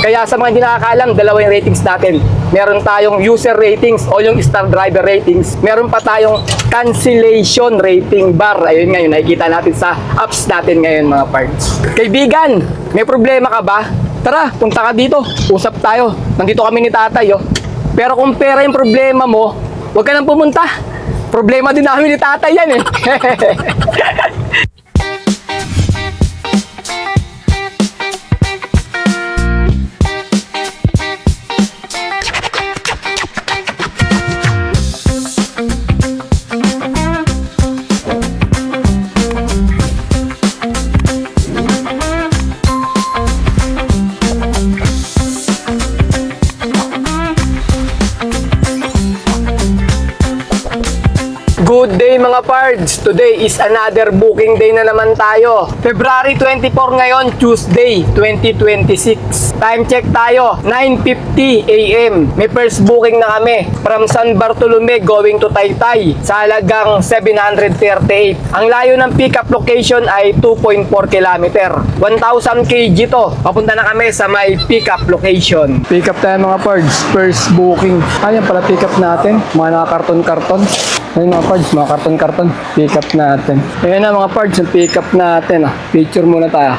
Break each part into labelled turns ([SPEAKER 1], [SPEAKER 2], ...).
[SPEAKER 1] Kaya sa mga hindi nakakaalam, dalawa yung ratings natin. Meron tayong user ratings o yung star driver ratings. Meron pa tayong cancellation rating bar. Ayun ngayon, nakikita natin sa apps natin ngayon mga parts. Kaibigan, may problema ka ba? Tara, punta ka dito. Usap tayo. Nandito kami ni tatay, oh. Pero kung pera yung problema mo, huwag ka nang pumunta. Problema din namin ni tatay yan, eh. Good day mga pards! Today is another booking day na naman tayo. February 24 ngayon, Tuesday 2026. Time check tayo, 9:50 AM. May first booking na kami from San Bartolome going to Taytay sa halagang 738. Ang layo ng pickup location ay 2.4 km. 1,000 kg to. Papunta na kami sa may pickup location. Pick up tayo mga pards. First booking. Ayan pala pick up natin. Mga nakakarton-karton. Ayun mga pards, mga karton-karton. Pick up natin. Ayan na mga pards, yung pick up natin. Picture muna tayo.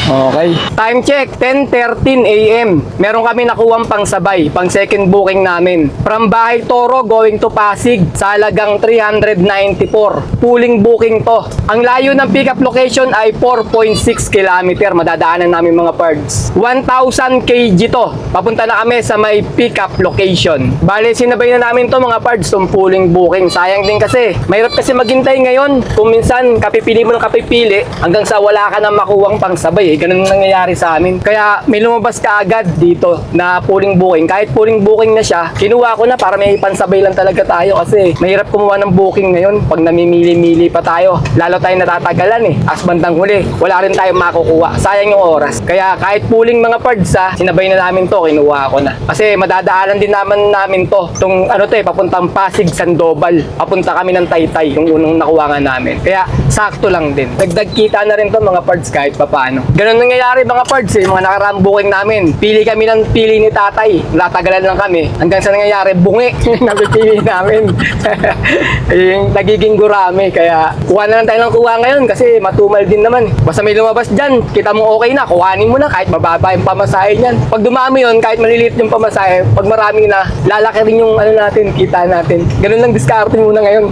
[SPEAKER 1] Okay. Time check, 10:13 AM. Meron kami nakuwang pangsabay, pang second booking namin. From Bahay Toro going to Pasig sa halagang 394. Pooling booking to. Ang layo ng pickup location ay 4.6 km. Madadaanan namin mga pards. 1,000 kg to. Papunta na kami sa may pickup location. Bale, sinabay na namin to mga pards, tong pooling booking. Sayang din kasi. Mahirap kasi maghintay ngayon. Kung minsan, kapipili mo ng kapipili, hanggang sa wala ka na makuwang pangsabay. Ganun nangyayari sa amin. Kaya may lumabas ka agad dito na pooling booking. Kahit pooling booking na siya, kinuha ko na para may pansabay lang talaga tayo kasi mahirap kumuha ng booking ngayon pag namimili-mili pa tayo. Lalo tayo natatagalan eh. As bandang huli, wala rin tayong makukuha. Sayang yung oras. Kaya kahit pooling mga pards sinabay na namin to, kinuha ko na. Kasi madadaanan din namin to. Itong papuntang Pasig, Sandoval. Papunta kami ng Taytay, yung unang nakuha nga namin. Kaya sakto lang din. Dagdag kita na rin to mga pards kahit papaano. Ganun nangyayari mga pards mga nakaraang booking namin. Pili kami ng pili ni tatay. Natagalan lang kami. Hanggang sa nangyayari, bungi. Napipili namin. Yung nagiging gurami. Kaya kuha na lang tayo ng kuha ngayon kasi matumal din naman. Basta may lumabas dyan, kita mo okay na, kuhanin mo na kahit mababa yung pamasahe niyan. Pag dumami yun, kahit maliliit yung pamasahe, pag marami na, lalaki rin yung natin, kita natin. Ganun lang diskarte muna ngayon.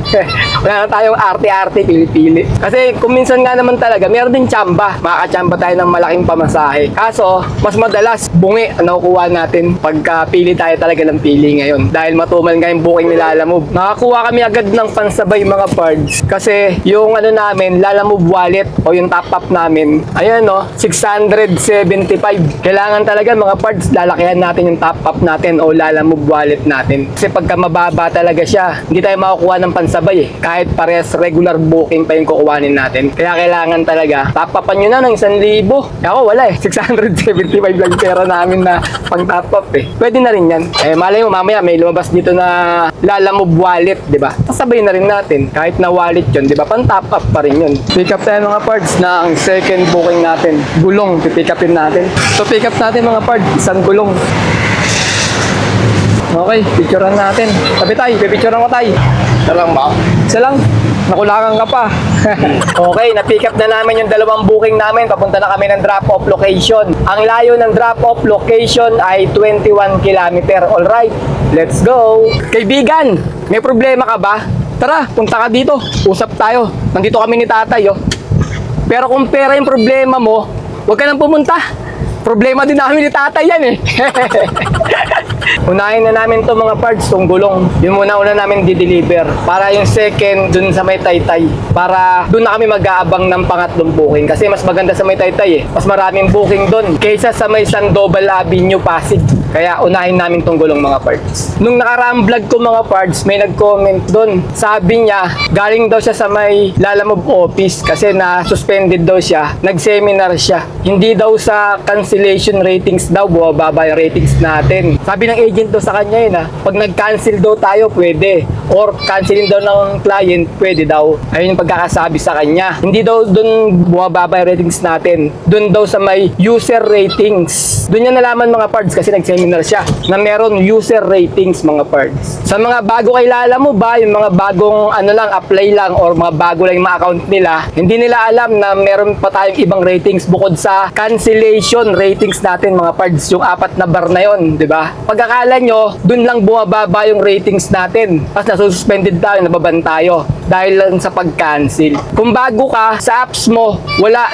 [SPEAKER 1] Wala na tayong arte-arte, pili-pili. Kasi kung minsan nga naman talaga, meron din tsamba. Makakachamba tayo ng malaking pamasahe. Kaso, mas madalas bungi ang nakukuha natin pagka pili tayo talaga ng pili ngayon. Dahil matumal nga yung booking ni Lalamove. Nakakuha kami agad ng pansabay mga pards. Kasi yung namin, Lalamove wallet o yung top up namin, ayan 675. Kailangan talaga mga pards, lalakihan natin yung top up natin o Lalamove wallet natin. Kasi pagka mababa talaga siya, hindi tayo makukuha ng pansabay kahit pares regular booking pa yung kukuhanin natin. Kaya kailangan talaga, top upan nyo na ng 1,000. Ako wala 675 lang pera namin na pang top up Pwede na rin yan. Malay mo mamaya may lumabas dito na Lalamove wallet, di ba? Sabay na rin natin. Kahit na wallet yun, di ba? Pang top up pa rin yun. Pick up tayo mga parts na ang second booking natin. Gulong, pick upin natin. So pick up natin mga parts, isang gulong. Okay, picturean natin. Sabi tayo, pipicturean ko tayo.
[SPEAKER 2] Isa lang ba?
[SPEAKER 1] Isa lang. Nakulangan ka pa. Okay, na-pick up na namin yung dalawang booking namin. Papunta na kami ng drop-off location. Ang layo ng drop-off location ay 21 km. Alright, let's go. Kaibigan, may problema ka ba? Tara, punta ka dito. Usap tayo. Nandito kami ni tatay, Pero kung pera yung problema mo, huwag ka nang pumunta. Problema din namin ni tatay yan Unahin na namin to mga parts, tong gulong. Yung muna namin di-deliver. Para yung second dun sa may Taytay. Para dun na kami mag-aabang ng pangatlong booking. Kasi mas maganda sa may Taytay Mas maraming booking dun kaysa sa may Sandoval Avenue, Pasig. Kaya unahin namin tong gulong mga parts. Nung nakaraang vlog ko mga parts, may nag-comment dun. Sabi niya, galing daw siya sa may Lalamove office kasi na-suspended daw siya. Nag-seminar siya. Hindi daw sa cancellation ratings daw, bumababa yung ratings natin. Sabi ng agent daw sa kanya yun pag nag-cancel daw tayo, pwede. Or cancelin daw ng client, pwede daw. Ayun yung pagkakasabi sa kanya. Hindi daw dun bumababa yung ratings natin. Dun daw sa may user ratings. Dun niya nalaman mga pards kasi nag-seminar siya na meron user ratings mga pards. Sa mga bago kay Lalamove ba, yung mga bagong apply lang or mga bago lang yung mga account nila, hindi nila alam na meron pa tayong ibang ratings bukod sa cancellation ratings natin mga pards, yung 4 na bar na yon, di ba? Pagkakala nyo, dun lang bumababa yung ratings natin. Tapos nasususpended tayo, nababan tayo dahil lang sa pag-cancel. Kung bago ka sa apps mo,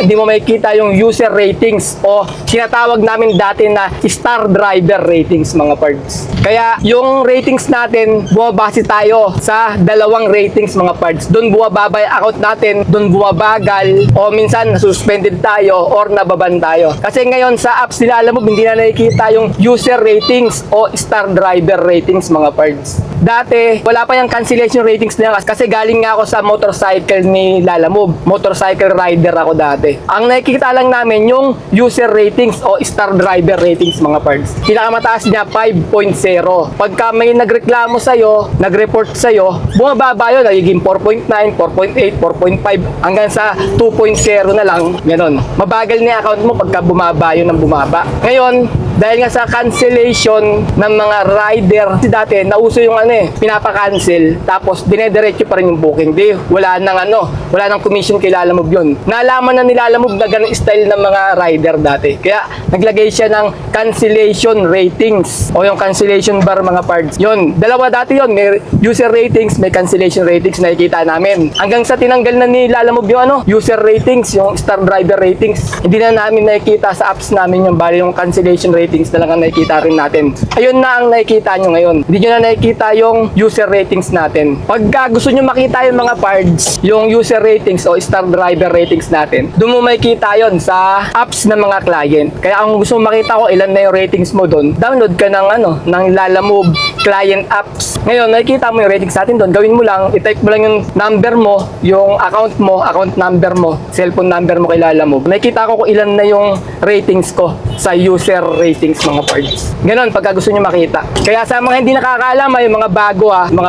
[SPEAKER 1] hindi mo makikita yung user ratings o sinatawag namin dati na star driver ratings mga pards. Kaya yung ratings natin, bumabase tayo sa 2 ratings mga pards. Doon bumababa yung account natin, doon bumabagal o minsan nasuspended tayo or nababan tayo. Kasi ngayon sa apps nila, alam mo, hindi na nakikita yung user ratings o star driver ratings mga pards. Dati, wala pa yung cancellation ratings na kasi galing nga ako sa motorcycle ni Lalamove. Motorcycle rider ako dati. Ang nakikita lang namin yung user ratings o star driver ratings mga pards. Pinakamataas niya 5.0. Pagka may nagreklamo sa'yo, nag-report sa'yo, bumababa yun. Nagiging 4.9, 4.8, 4.5 hanggang sa 2.0 na lang. Ganon. Mabagal na yung account mo pagka bumaba yun ng bumaba. Ngayon, dahil nga sa cancellation ng mga rider, kasi dati nauso yung pinapa-cancel tapos dinediretso pa rin yung booking. Wala nang commission kay Lalamove yun. Nalaman na ni Lalamove na ganun style ng mga rider dati. Kaya naglagay siya ng cancellation ratings o yung cancellation bar mga parts. Yun, dalawa dati yun, may user ratings, may cancellation ratings na nakikita namin. Hanggang sa tinanggal na ni Lalamove yung user ratings, yung star driver ratings. Hindi na namin nakikita sa apps namin yung bali yung cancellation ratings na lang ang nakikita rin natin. Ayun na ang nakikita nyo ngayon. Hindi nyo na nakikita yung user ratings natin. Pagka gusto nyo makita yung mga parts, yung user ratings o star driver ratings natin, doon mo makikita yon sa apps ng mga client. Kaya kung gusto mo makita ko ilan na yung ratings mo doon, download ka ng Lalamove client apps. Ngayon, nakikita mo yung ratings natin doon. Gawin mo lang, i-type mo lang yung number mo, yung account number mo, cellphone number mo kay Lalamove. Nakikita ko kung ilan na yung ratings ko sa user ratings mga parts. Ganon, pagka gusto nyo makita. Kaya sa mga hindi nakakaalam, yung mga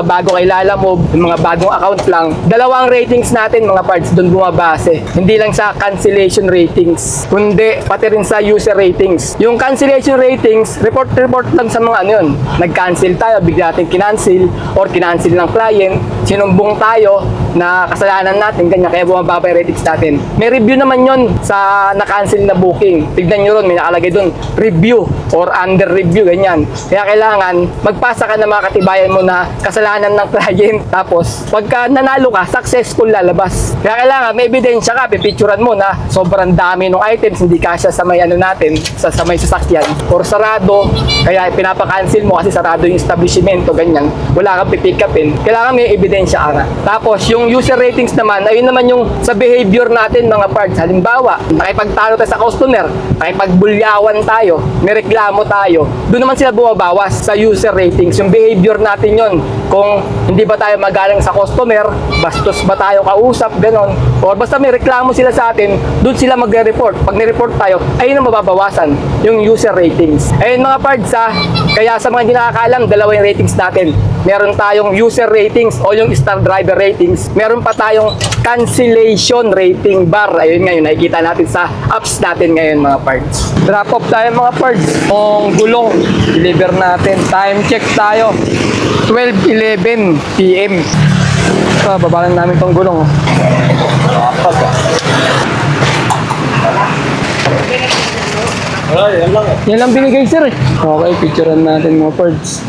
[SPEAKER 1] bago kay Lalamove, yung mga bagong account lang, 2 ratings natin mga parts doon bumabase. Hindi lang sa cancellation ratings, kundi pati rin sa user ratings. Yung cancellation ratings, report lang sa mga nag-cancel tayo, bigla natin kinancel or kinancel ng client, sinumbong tayo na kasalanan natin, ganyan, kaya bumababa yung ratings natin. May review naman yon sa na-cancel na booking. Tignan nyo ron, may nakalagay dun, review or under review, ganyan. Kaya kailangan magpasa ka ng mga katibayan mo na kasalanan ng client. Tapos, pagka nanalo ka, successful lalabas. Kaya kailangan may ebidensya ka, pipicturan mo na sobrang dami ng items, hindi kasya sa may natin, sa may sasakyan, or sarado, kaya pinapa-cancel mo kasi sarado yung establishmento, ganyan. Wala kang pipick upin. Kailangan may ebidensya ka nga. Tapos, yung user ratings naman, ayun naman yung sa behavior natin mga parts. Halimbawa, nakipagtalo tayo sa customer, nakipagbulyawan tayo, may reklamo tayo, doon naman sila bumabawas sa user ratings. Yung behavior natin yon, kung hindi ba tayo magalang sa customer, bastos ba tayo kausap, ganon, or basta may reklamo sila sa atin, doon sila magre-report. Pag ni-report tayo, ayun ang mababawasan, yung user ratings. Ayun mga parts kaya sa mga hindi nakakaalam, 2 yung ratings natin. Meron tayong user ratings o yung star driver ratings. Meron pa tayong cancellation rating bar. Ayun ngayon, nakikita natin sa apps natin ngayon mga parts. Drop off tayo mga parts. Kung gulong, deliver natin. Time check tayo. 12:11 PM. Babalan namin tong gulong. Yan lang binigay sir eh. Okay, picturean natin mga parts.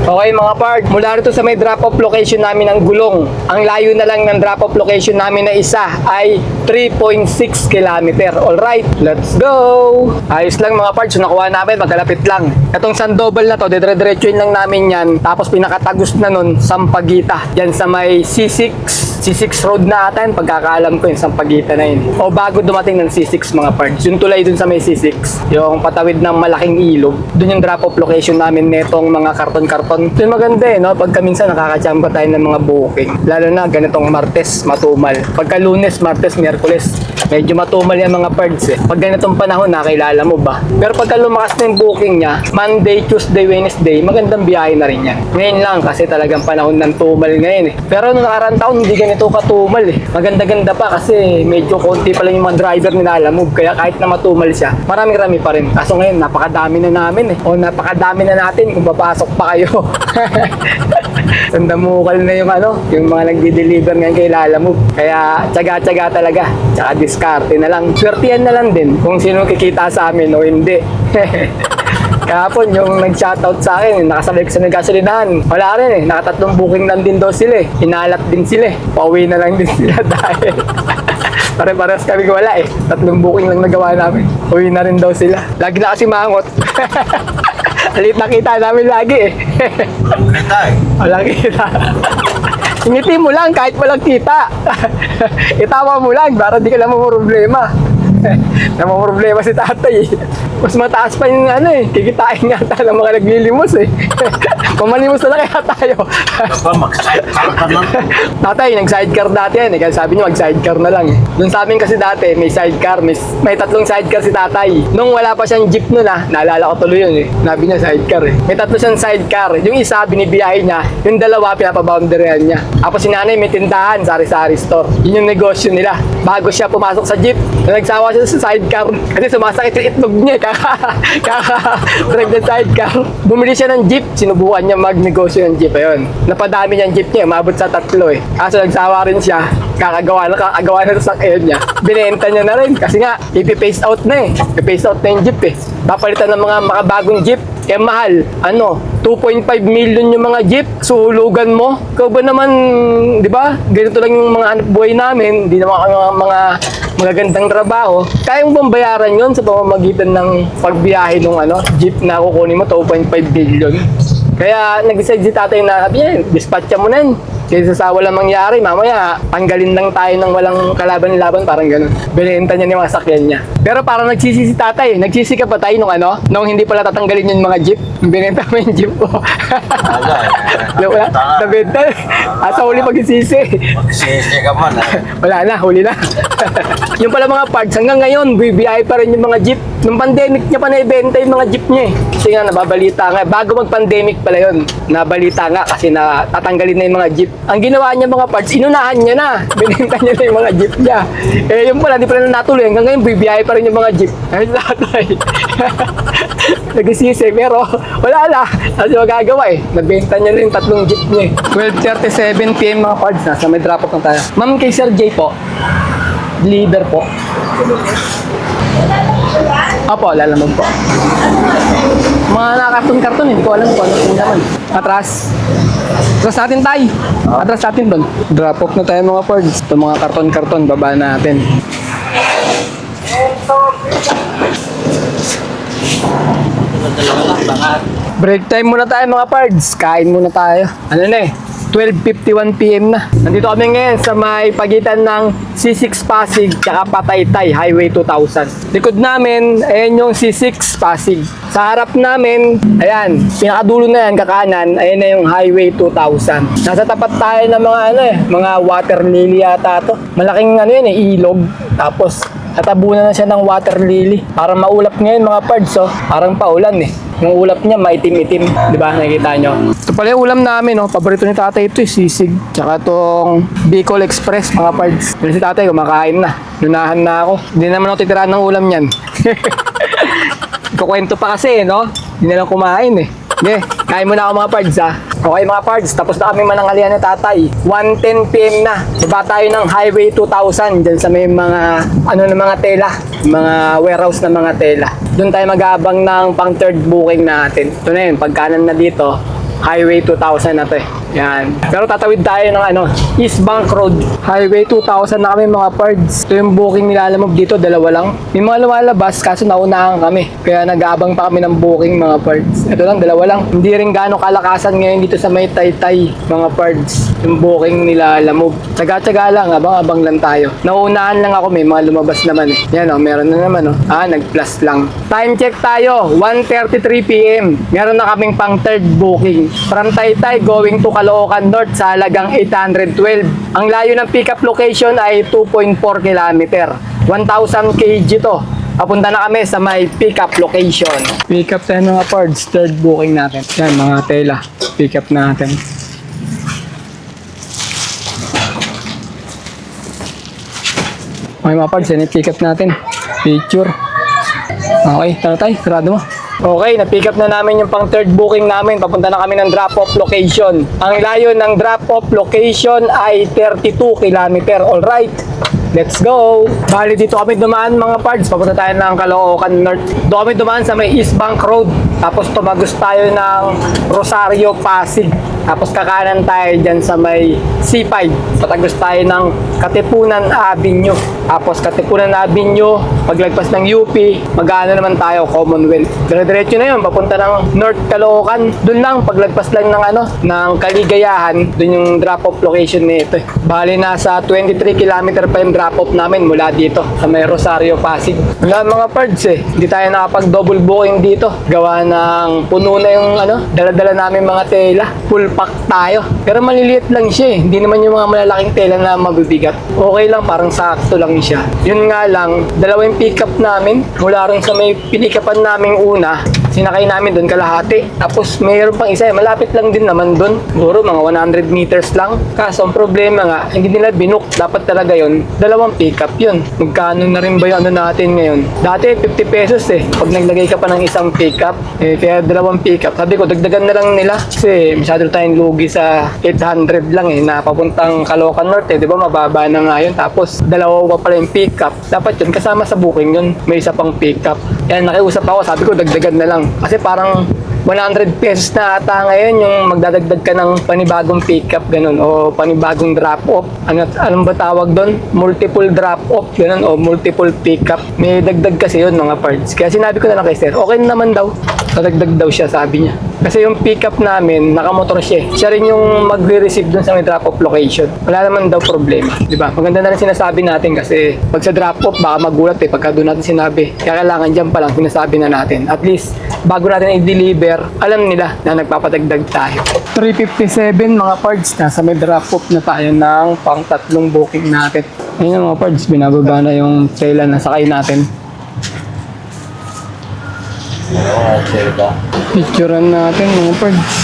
[SPEAKER 1] Okay mga part, mula rito sa may drop-off location namin ng gulong, ang layo na lang ng drop-off location namin na isa ay 3.6 km. Alright, let's go! Ayos lang mga parts, so nakuha namin, magkalapit lang. Itong Sandoval na to, dire-diretsuin lang namin yan. Tapos pinakatagos na nun, Sampaguita. Yan sa may C6 road na ata yun, pagkakaalam ko yun, Sampaguita na yun. O bago dumating ng C6 mga parts, yung tulay dun sa may C6, yung patawid ng malaking ilog, dun yung drop-off location namin netong mga karton-karton karton. Ito yung maganda no? Pagka minsan nakakachamba tayo ng mga booking. Lalo na ganitong Martes, matumal. Pagka Lunes, Martes, Miyerkules, medyo matumal yung mga parts Pag ganitong panahon, nakilala mo ba? Pero pagka lumakas na yung booking niya, Monday, Tuesday, Wednesday, magandang biyahe na rin yan. Ngayon lang kasi talagang panahon ng tumal ngayon Pero nung nakaraan taon, hindi ganito katumal Maganda-ganda pa kasi medyo konti pa lang yung mga driver nilalamove. Kaya kahit na matumal siya, marami-rami pa rin. Kaso ngayon, napakadami na namin O napakadami na natin kung papasok pa kayo. Sandamukal na yung yung mga nagdi-deliver ngayon kay Lalamove. Kaya tsaga-tsaga talaga. Tsaka diskarte na lang. Swertihan na lang din kung sino kikita sa amin o hindi. Kahapon yung nag-shoutout sa akin, nakasabay ko sa nagkasalinahan. Wala rin nakatatlong booking lang din daw sila Hinalat din sila Pauwi na lang din sila dahil pare-parehas kami wala 3 booking lang nagawa namin. Uwi na rin daw sila. Lagi na kasi mangot. Alit nakita namin lagi
[SPEAKER 2] Kita
[SPEAKER 1] Walang kita. Ingiti mo lang kahit walang kita. Itawa mo lang para di ka lang problema. Problema si tatay Mas mataas pa yung kikitain nga ng mga naglilimos Pumalimos na lang kaya tayo.
[SPEAKER 2] mag-sidecar ka na.
[SPEAKER 1] Tatay, nag-sidecar dati Kaya sabi niya mag-sidecar na lang Doon sa amin kasi dati may sidecar, may 3 sidecar si tatay. Nung wala pa siyang jeep nun naalala ko tuloy yun Sabi niya sidecar May 3 siyang sidecar. Yung isa binibiyahe niya, yung 2 pinapaboundaryan niya. Tapos si nanay may tindahan, sari-sari store. Yun yung negosyo nila. Bago siya pumasok sa jeep, nagsawa siya sa sidecar kasi sumasakit yung itlog niya kaka-drive ng sidecar. Bumili siya ng jeep, sinubukan niya magnegosyo ng jeep. Ayun, napadami niya ang jeep niya, umabot sa 3 Kaso nagsawa rin siya, kakagawa na sa sakyan niya. Binenta niya na rin kasi nga, ipi-phase out na ipi-phase out na yung jeep Papalitan ng mga makabagong jeep. Kaya mahal, 2.5 million yung mga jeep, suhulugan mo. Ikaw ba naman, di ba? Ganito lang yung mga hanap buhay namin, hindi naman mga magagandang trabaho. Kaya mo bang bayaran yon sa pamamagitan ng pagbiyahe ng jeep na kukunin mo, 2.5 billion? Kaya nag-decide si tatay na sabi niya, dispatcha mo na yun. Kaysa sa walang mangyari, mamaya tanggalin lang tayo ng walang kalaban-laban, parang ganun. Binenta niya yung mga sakyan niya. Pero parang nagsisi si tatay. Nagsisi ka pa tayo nung hindi pala tatanggalin yung mga jeep. Binenta mo yung jeep ko. Wala, nabenta. Asa huli pag-isisi.
[SPEAKER 2] Magsisi ka man
[SPEAKER 1] Wala na, huli na. Yung pala mga parts, hanggang ngayon, BBI pa rin yung mga jeep. Nung pandemic niya pa na-ibenta yung mga jeep niya Kasi nga, nababalita nga. Bago mag-pandemic pala yun, nabalita nga kasi na tatanggalin na yung mga jeep. Ang ginawa niya mga parts, inunahan niya na. Binenta niya na yung mga jeep niya. Yung pala, di pala na natuloy. Hanggang ngayon, BBI pa rin yung mga jeep. Ay, tatay. Nagsisisi, pero wala na. Kasi magagawa Nabenta niya na yung 3 jeep niya 12:37 PM mga parts. Nasa may drop-off na tayo. Ma'am, kay Sir J po. Deliver po. Opo, lalamog po. Mga nakakarton-karton, hindi ko alam kung ano yung naman. Atras. Atras natin tayo. Atras natin doon. Drop off na tayo mga parts. Ito mga karton-karton, baba natin. Break time muna tayo mga parts. Kain muna tayo. 12:51 PM na. Nandito kami ngayon sa may pagitan ng C6 Pasig at Pataytay Highway 2000. Likod namin, ayan yung C6 Pasig. Sa harap namin, ayan, pinakadulo na yan, kakanan, ayan na yung Highway 2000. Nasa tapat tayo ng mga mga water lily yata to. Malaking ilog. Tapos tatabunan na siya ng water lily. Parang maulap ngayon mga pards, parang paulan Yung ulap niya maitim-itim, di ba? Nakikita nyo. Ito pala yung ulam namin, paborito ni tatay ito, sisig. Tsaka itong Bicol Express, mga pards. Kasi si tatay kumakain na. Lunahan na ako. Hindi naman ako titirahan ng ulam yan. Kukwento pa kasi, Hindi na lang kumain Okay, kain muna ako mga pards Okay mga pards, tapos na kami manangalian ni tatay. 1:10 PM na. Baba tayo ng Highway 2000 dyan sa may mga mga tela, mga warehouse na mga tela. Doon tayo mag-aabang ng pang third booking natin. Ito na yun, pagkanan na dito, Highway 2000 na to Yan. Pero tatawid tayo ng East Bank Road. Highway 2000 na kami mga pards. Ito yung booking nilalamog dito, dalawa lang. May mga lumalabas kaso naunahan kami. Kaya nag-aabang pa kami ng booking mga pards. Ito lang, dalawa lang. Hindi rin gaano kalakasan ngayon dito sa may Taytay mga pards. Yung booking nilalamog. Tsaga-tsaga lang, abang-abang lang tayo. Naunahan lang ako, may mga lumabas naman eh. Yan meron na naman nag-plus lang. Time check tayo, 1:33 PM. Meron na kaming pang third booking. From Taytay going to Caloocan North sa halagang 812. Ang layo ng pickup location ay 2.4 km. 1,000 kg to. Papunta na kami sa may pick-up location. Pick-up tayo mga parts, third booking natin. Yan mga tela, pick-up natin. Okay mga parts, yan yung pick-up natin. Picture. Okay, tara tayo, sarado mo. Okay, na-pick up na namin yung pang third booking namin. Papunta na kami ng drop-off location. Ang layo ng drop-off location ay 32 km. Alright, let's go! Bali dito kami dumaan mga parts. Papunta tayo ng Caloocan North. Doon kami dumaan sa may East Bank Road. Tapos tumagos tayo ng Rosario, Pasig. Tapos kakanan tayo dyan sa may C5. Patagos tayo ng Katipunan Avenue. Tapos Katipunan Avenue, paglagpas ng UP, mag-ano naman tayo, Commonwealth. Dire-diretso na yun, papunta ng North Caloocan. Doon lang, paglagpas lang ng ng Kaligayahan, doon yung drop-off location nito. Bali nasa 23 km pa yung drop-off namin mula dito sa may Rosario, Pasig. Wala mga pards hindi tayo nakapag-double booking dito. Gawa ng puno na yung dala-dala namin mga tela. Full pack tayo. Pero maliliit lang siya Hindi naman yung mga malalaking tela na mabibigat. Okay lang, parang sakto lang siya. Yun nga lang, dalawa yung pick up namin. Mula rin sa may pinikapan naming una, sinakay namin doon kalahati. Tapos mayroon pang isa, malapit lang din naman doon. Siguro mga 100 meters lang. Kaso ang problema nga, hindi nila binook. Dapat talaga yon dalawang pick up yun. Magkano na rin ba yung natin ngayon? Dati 50 pesos Pag naglagay ka pa ng isang pick up, kaya dalawang pick up. Sabi ko, dagdagan na lang nila. Kasi masyado tayong lugi sa 800 lang na papuntang Caloocan North Di ba mababa na nga yun. Tapos dalawa pa pala yung pick up. Dapat yun, kasama sa booking yun. May isa pang pick up. Kaya nakiusap ako, sabi ko dagdagan na lang. Kasi parang 100 pesos na ata ngayon yung magdadagdag ka ng panibagong pick-up, ganun, o panibagong drop-off. Anong ba tawag doon? Multiple drop-off, ganun, o multiple pick-up. May dagdag kasi yun, mga parts. Kaya sinabi ko na lang kay sir, okay naman daw. Dadagdag daw siya, sabi niya. Kasi yung pick-up namin, nakamotor siya. Siya rin yung magre-receive dun sa may drop-off location. Wala naman daw problema. Diba? Maganda na rin sinasabi natin kasi pag sa drop-off, baka magulat pagka doon natin sinabi. Kaya kailangan dyan pa lang, sinasabi na natin. At least, bago natin i-deliver, alam nila na nagpapadagdag tayo. 357 mga parts, nasa may drop-off na tayo ng pang tatlong booking natin. Ayun mga parts, binababa na yung tela na sakay natin.
[SPEAKER 2] Okay ba?
[SPEAKER 1] Picturean natin mga parts.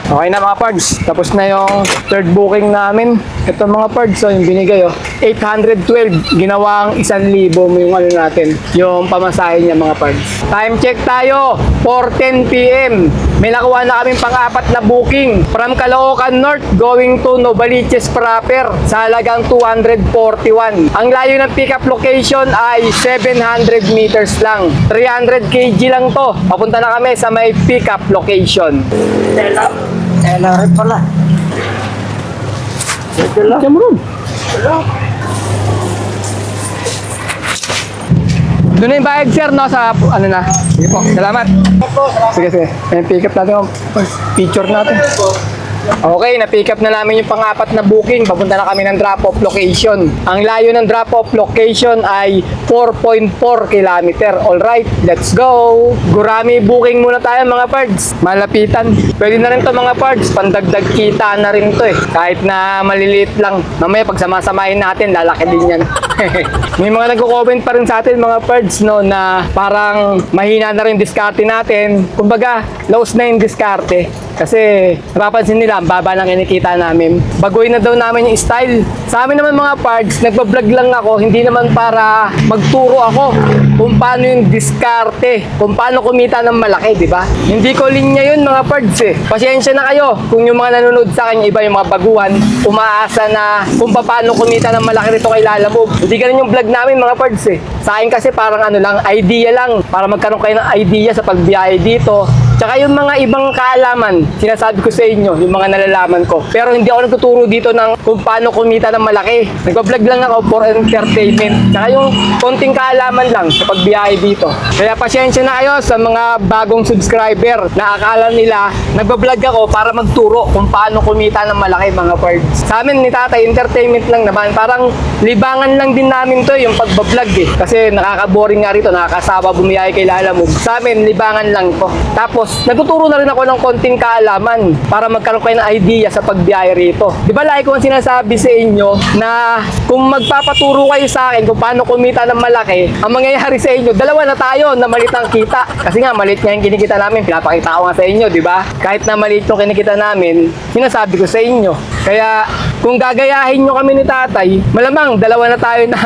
[SPEAKER 1] Okay na mga parts, tapos na yung third booking namin. Ito mga parts, yung binigay 812, ginawang 1,000 yung natin, yung pamasahe niya mga parts. Time check tayo, 4:10 PM. May nakuha na kaming pang-apat na booking from Caloocan North going to Novaliches proper sa halagang 241. Ang layo ng pickup location ay 700 meters lang. 300 kg lang to. Papunta na kami sa may pickup location.
[SPEAKER 2] Tela rin pala. Tela.
[SPEAKER 1] Cameron. Doon na yung bayad sir, no? Sa na. Sige po, salamat. Sige. Pick up natin yung picture natin. Okay, na-pick up na namin yung pang-apat na booking. Papunta na kami ng drop-off location. Ang layo ng drop-off location ay 4.4 km. Alright, let's go! Gurami booking muna tayo mga pards. Malapitan. Pwede na rin to mga pards. Pandagdag kita na rin to Kahit na maliliit lang. Mamaya pag samasamahin natin, lalaki din yan. May mga nagko-comment pa rin sa atin mga pards na parang mahina na rin diskarte natin. Kumbaga, lows na yung diskarte. Kasi napapansin nila, ang baba lang kinikita namin. Baguhin na daw namin yung style. Sa amin naman mga parts, nagbablog lang ako, hindi naman para magturo ako kung paano yung diskarte, kung paano kumita ng malaki, di ba? Hindi ko linya yun mga parts Pasensya na kayo kung yung mga nanonood sa akin, iba yung mga baguhan, umaasa na kung paano kumita ng malaki rito kay Lalamove. Hindi ganun yung vlog namin mga parts Sa akin kasi parang ano lang, idea lang. Para magkaroon kayo ng idea sa pagbiyahe dito. Tsaka yung mga ibang kaalaman, sinasabi ko sa inyo, yung mga nalalaman ko. Pero hindi ako nagtuturo dito ng kung paano kumita ng malaki. Nagpa-vlog lang ako for entertainment. Tsaka yung konting kaalaman lang sa pagbiyahe dito. Kaya pasyensya na kayo sa mga bagong subscriber na akala nila nagpa-vlog ako para magturo kung paano kumita ng malaki mga pards. Sa amin ni Tatay, entertainment lang naman. Parang libangan lang din namin to yung pagbablog eh. Kasi nakaka-boring nga rito, nakakasawa bumiyahe kay Lalamove. Sa amin, libangan lang to. Tapos, nagtuturo na rin ako ng konting kaalaman para magkaroon kayo ng idea sa pagbiyahe rito. Di ba lagi ko ang sinasabi sa inyo na kung magpapaturo kayo sa akin kung paano kumita ng malaki, ang mangyayari sa inyo, dalawa na tayo na maliit ang kita. Kasi nga, maliit nga yung kinikita namin. Pinapakita ko nga sa inyo, di ba? Kahit na maliit yung kinikita namin, sinasabi ko sa inyo. Kaya, kung gagayahin nyo kami ni Tatay, malamang dalawa na tayo na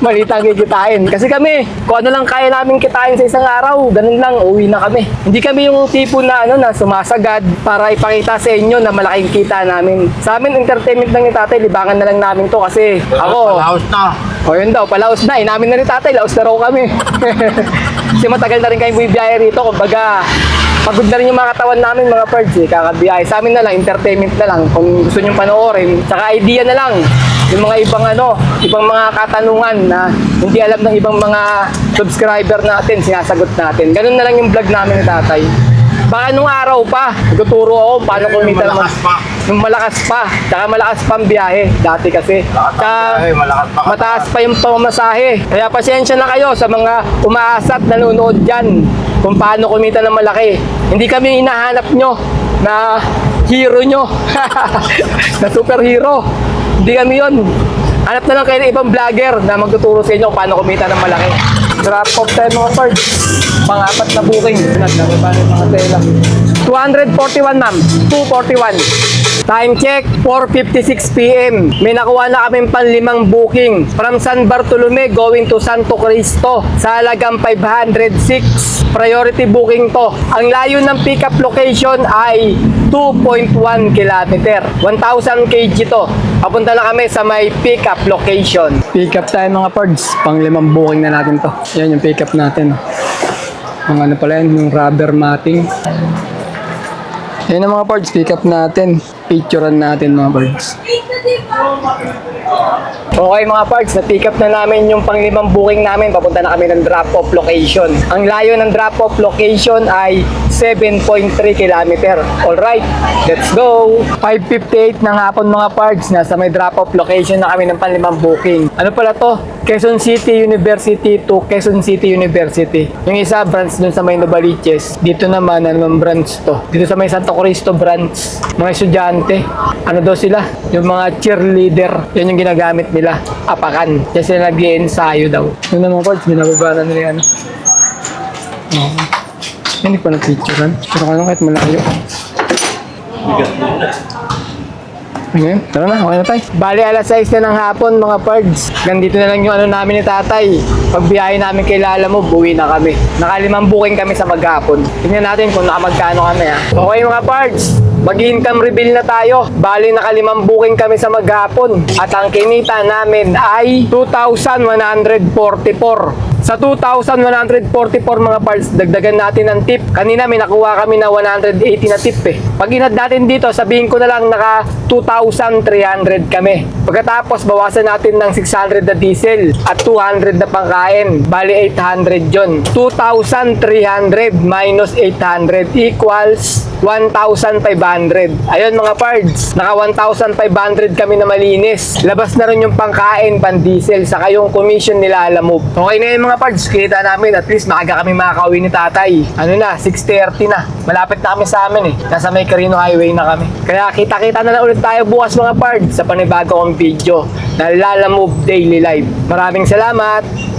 [SPEAKER 1] maliit ang kikitain. Kasi kami, kung ano lang kaya namin kitain sa isang araw, ganun lang, uwi na kami. Hindi kami yung tipo na na sumasagad para ipakita sa inyo na malaking kita namin. Sa amin, entertainment lang ni Tatay, libangan na lang namin to kasi ako...
[SPEAKER 2] Palaos na.
[SPEAKER 1] O yun daw, palaos na. Inamin na ni Tatay, laos na raw kami. Kasi matagal na rin kayo bumibiyahe rito. Kumbaga, pagod na rin yung mga katawan namin mga pards eh, kakabiyahe. Sa amin na lang, entertainment na lang. Kung gusto nyo panoorin, tsaka idea na lang. Yung mga ibang ibang mga katanungan na hindi alam ng ibang mga subscriber natin, sinasagot natin. Ganun na lang yung vlog namin ni Tatay. Baka nung araw pa, nagtuturo ako kung paano kumita naman. Yung malakas pa. Tsaka malakas pa ang biyahe. Dati kasi. Tsaka mataas pa yung pamasahe. Kaya pasensya na kayo sa mga umaasa at nanonood dyan kung paano kumita ng malaki. Hindi kami hinahanap nyo na hero nyo. Na superhero. Hindi kami yun. Hanap na lang kayo ng ibang vlogger na magtuturo sa inyo kung paano kumita ng malaki. Drop off tayo mga parts. Pang-apat na booking. Naglaro pa rin mga tela. 241 ma'am. 241. Time check, 4:56 PM. May nakuha na kaming panlimang booking from San Bartolome going to Santo Cristo sa halagang 506. Priority booking to. Ang layo ng pickup location ay 2.1 kilometer. 1,000 kg to. Papunta na kami sa may pickup location. Pick up tayo mga pards. Pang-limang booking na natin to. Yan yung pick up natin. Ang ano pala yan, yung rubber matting. Yan ang mga pards, pick up natin. Picturean natin mga pards. Okay mga pards, na-pick up na namin yung pang-limang booking namin. Papunta na kami ng drop-off location. Ang layo ng drop-off location ay 7.3 kilometer. Alright, let's go! 5:58 ng hapon mga pards. Nasa may drop-off location na kami ng pang-limang booking. Ano pala to? Quezon City University to Quezon City University. Yung isa branch dun sa may Novaliches. Dito naman, ano naman branch to? Dito sa may Santo Cristo branch. Mga estudyante. Ano daw sila? Yung mga cheerleader. Yan yung ginagamit nila. Apakan. Kaya sila nag-i-ensayo daw. Yun na mga parts, binababa na nila yan. Hindi pa na-picturean. Pero kano kahit malayo. Okay, tara na, okay na tayo. Bali, alas 6 na ng hapon mga pards. Gandito na lang yung ano namin ni Tatay. Pagbiyahe namin kay Lalamove, buwi na kami. Nakalimang booking kami sa maghapon. Tingnan natin kung nakamagkano kami ha. Okay mga pards, mag-income reveal na tayo. Bali, nakalimang booking kami sa maghapon. At ang kinita namin ay 2,144. Sa 2,144 mga parts, dagdagan natin ng tip. Kanina may nakuha kami na 180 na tip eh. Pag inad natin dito, sabihin ko na lang naka 2,300 kami. Pagkatapos, bawasan natin ng 600 na diesel at 200 na pangkain. Bali 800 yon. 2,300 minus 800 equals 1,500. Ayun mga pards, naka 1,500 kami na malinis. Labas na rin yung pangkain, pan-diesel, saka yung commission nila Lalamove. Okay na yun mga pards, kita namin at least maaga kami makakauwi ni Tatay. Ano na, 6:30 na. Malapit na kami sa amin eh. Nasa may Carino Highway na kami. Kaya kita-kita na lang ulit tayo bukas mga pards sa panibago kong video na Lalamove Daily Life. Maraming salamat!